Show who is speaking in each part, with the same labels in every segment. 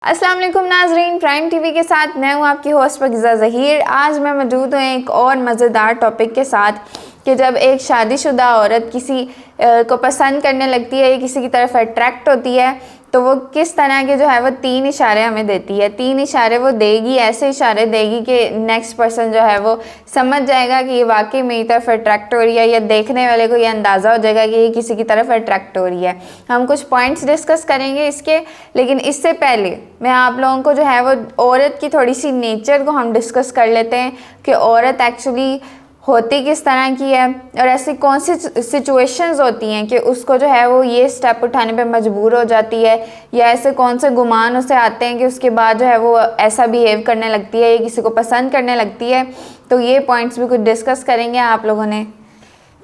Speaker 1: अस्सलाम वालेकुम नाजरीन, प्राइम टीवी के साथ मैं हूं आपकी होस्ट पाकिज़ा ज़हीर। आज मैं मौजूद हूं एक और मज़ेदार टॉपिक के साथ कि जब एक शादीशुदा औरत किसी को पसंद करने लगती है या किसी की तरफ अट्रैक्ट होती है तो वो किस तरह के जो है वो 3 इशारे हमें देती है। 3 इशारे वो देगी, ऐसे इशारे देगी कि नेक्स्ट पर्सन जो है वो समझ जाएगा कि ये वाकई मेरी तरफ अट्रैक्ट हो रही है, या देखने वाले को ये अंदाज़ा हो जाएगा कि ये किसी की तरफ अट्रैक्ट हो रही है। हम कुछ पॉइंट्स डिस्कस करेंगे इसके, लेकिन इससे पहले मैं आप लोगों को जो है वो औरत की थोड़ी सी नेचर को हम डिस्कस कर लेते हैं कि औरत एक्चुअली होती किस तरह की है और ऐसी कौन सी सिचुएशंस होती हैं कि उसको जो है वो ये स्टेप उठाने पे मजबूर हो जाती है, या ऐसे कौन से गुमान उसे आते हैं कि उसके बाद जो है वो ऐसा बिहेव करने लगती है या किसी को पसंद करने लगती है। तो ये पॉइंट्स भी कुछ डिस्कस करेंगे। आप लोगों ने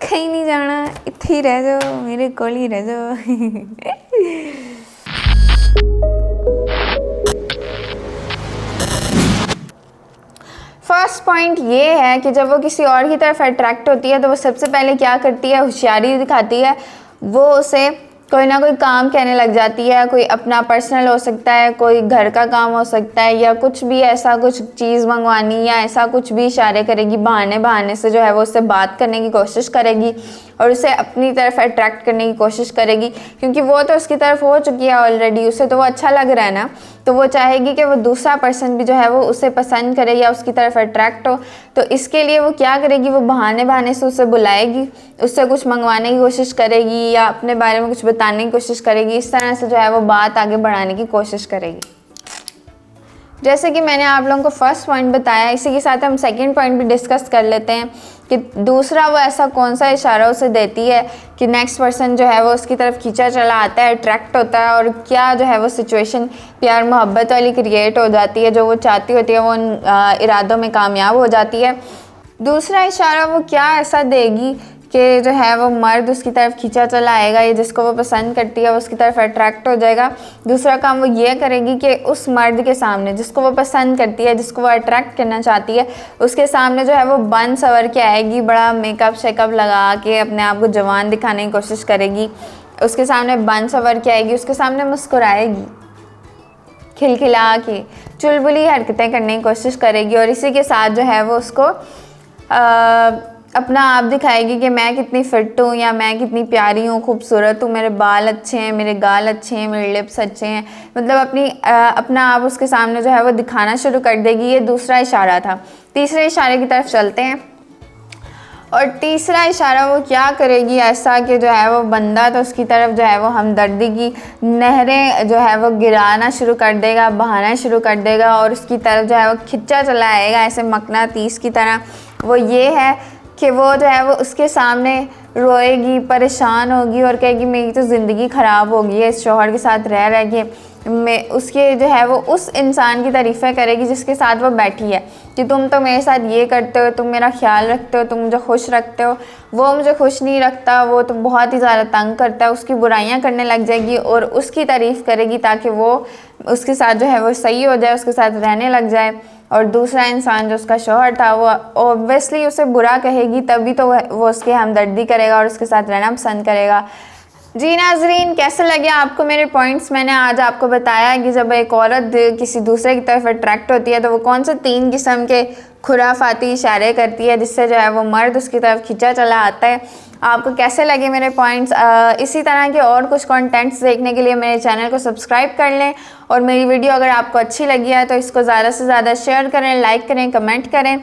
Speaker 1: कहीं नहीं जाना, इत्थे ही रह जाओ, मेरे कोल ही रह जाओ। फर्स्ट पॉइंट ये है कि जब वो किसी और की तरफ अट्रैक्ट होती है तो वो सबसे पहले क्या करती है, होशियारी दिखाती है। वो उसे कोई ना कोई काम कहने लग जाती है। कोई अपना पर्सनल हो सकता है, कोई घर का काम हो सकता है, या कुछ भी ऐसा कुछ चीज़ मंगवानी, या ऐसा कुछ भी इशारे करेगी, बहाने से जो है वो उससे बात करने की कोशिश करेगी और उसे अपनी तरफ अट्रैक्ट करने की कोशिश करेगी, क्योंकि वो तो उसकी तरफ हो चुकी है ऑलरेडी, उसे तो वो अच्छा लग रहा है ना, तो वो चाहेगी कि वो दूसरा पर्सन भी जो है वो उसे पसंद करे या उसकी तरफ अट्रैक्ट हो। तो इसके लिए वो क्या करेगी, वो बहाने से उसे बुलाएगी, उससे कुछ मंगवाने की कोशिश करेगी या अपने बारे में कुछ बताने की कोशिश करेगी। इस तरह से जो है वो बात आगे बढ़ाने की कोशिश करेगी। जैसे कि मैंने आप लोगों को फर्स्ट पॉइंट बताया, इसी के साथ हम सेकंड पॉइंट भी डिस्कस कर लेते हैं कि दूसरा वो ऐसा कौन सा इशारा उसे देती है कि नेक्स्ट पर्सन जो है वो उसकी तरफ खींचा चला आता है, अट्रैक्ट होता है, और क्या जो है वो सिचुएशन प्यार मोहब्बत वाली क्रिएट हो जाती है। जो वो चाहती होती है वो उन इरादों में कामयाब हो जाती है। दूसरा इशारा वो क्या ऐसा देगी कि जो है वो मर्द उसकी तरफ खींचा चला आएगा, या जिसको वो पसंद करती है वो उसकी तरफ अट्रैक्ट हो जाएगा। दूसरा काम वो ये करेगी कि उस मर्द के सामने जिसको वो पसंद करती है, जिसको वो अट्रैक्ट करना चाहती है, उसके सामने जो है वो बन सवर के आएगी, बड़ा मेकअप शेकअप लगा के अपने आप को जवान दिखाने की कोशिश करेगी। उसके सामने बन सवर के आएगी, उसके सामने मुस्कुराएगी, खिलखिला के चुलबुली हरकतें करने की कोशिश करेगी, और इसी के साथ जो है वो उसको अपना आप दिखाएगी कि मैं कितनी फिट हूँ, या मैं कितनी प्यारी हूँ, खूबसूरत हूँ, मेरे बाल अच्छे हैं, मेरे गाल अच्छे हैं, मेरे लिप्स अच्छे हैं। मतलब अपना आप उसके सामने जो है वो दिखाना शुरू कर देगी। ये दूसरा इशारा था। तीसरे इशारे की तरफ चलते हैं। और तीसरा इशारा वो क्या करेगी ऐसा कि जो है वो बंदा तो उसकी तरफ जो है वो हमदर्दी की नहरें जो है वो गिराना शुरू कर देगा, बहाना शुरू कर देगा, और उसकी तरफ जो है वो खिंचा चला आएगा ऐसे मकनातीस की तरह। वो ये है कि वो जो है वो उसके सामने रोएगी, परेशान होगी और कहेगी मेरी तो ज़िंदगी ख़राब हो गई है इस शौहर के साथ रह के। मैं उसके जो है वो उस इंसान की तारीफ़ें करेगी जिसके साथ वो बैठी है कि तुम तो मेरे साथ ये करते हो, तुम मेरा ख्याल रखते हो, तुम मुझे खुश रखते हो, वो मुझे खुश नहीं रखता, वो तो बहुत ही ज़्यादा तंग करता है। उसकी बुराइयां करने लग जाएगी और उसकी तारीफ़ करेगी ताकि वो उसके साथ जो है वो सही हो जाए, उसके साथ रहने लग जाए। और दूसरा इंसान जो उसका शौहर था वो ऑब्वियसली उसे बुरा कहेगी, तभी तो वो उसकी हमदर्दी करेगा और उसके साथ रहना पसंद करेगा। जी नाजरीन, कैसे लगे आपको मेरे पॉइंट्स? मैंने आज आपको बताया कि जब एक औरत किसी दूसरे की तरफ अट्रैक्ट होती है तो वो कौन से 3 किस्म के खुराफाती इशारे करती है जिससे जो है वो मर्द उसकी तरफ खींचा चला आता है। आपको कैसे लगे मेरे पॉइंट्स? इसी तरह के और कुछ कंटेंट्स देखने के लिए मेरे चैनल को सब्सक्राइब कर लें, और मेरी वीडियो अगर आपको अच्छी लगी है तो इसको ज़्यादा से ज़्यादा शेयर करें, लाइक करें, कमेंट करें।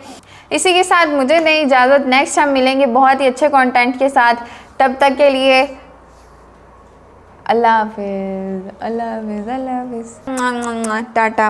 Speaker 1: इसी के साथ मुझे दें इजाज़त। नेक्स्ट हम मिलेंगे बहुत ही अच्छे कंटेंट के साथ। तब तक के लिए अल्लाह हाफिज़, अल्लाह हाफिज़, अल्लाह हाफिज़, टाटा।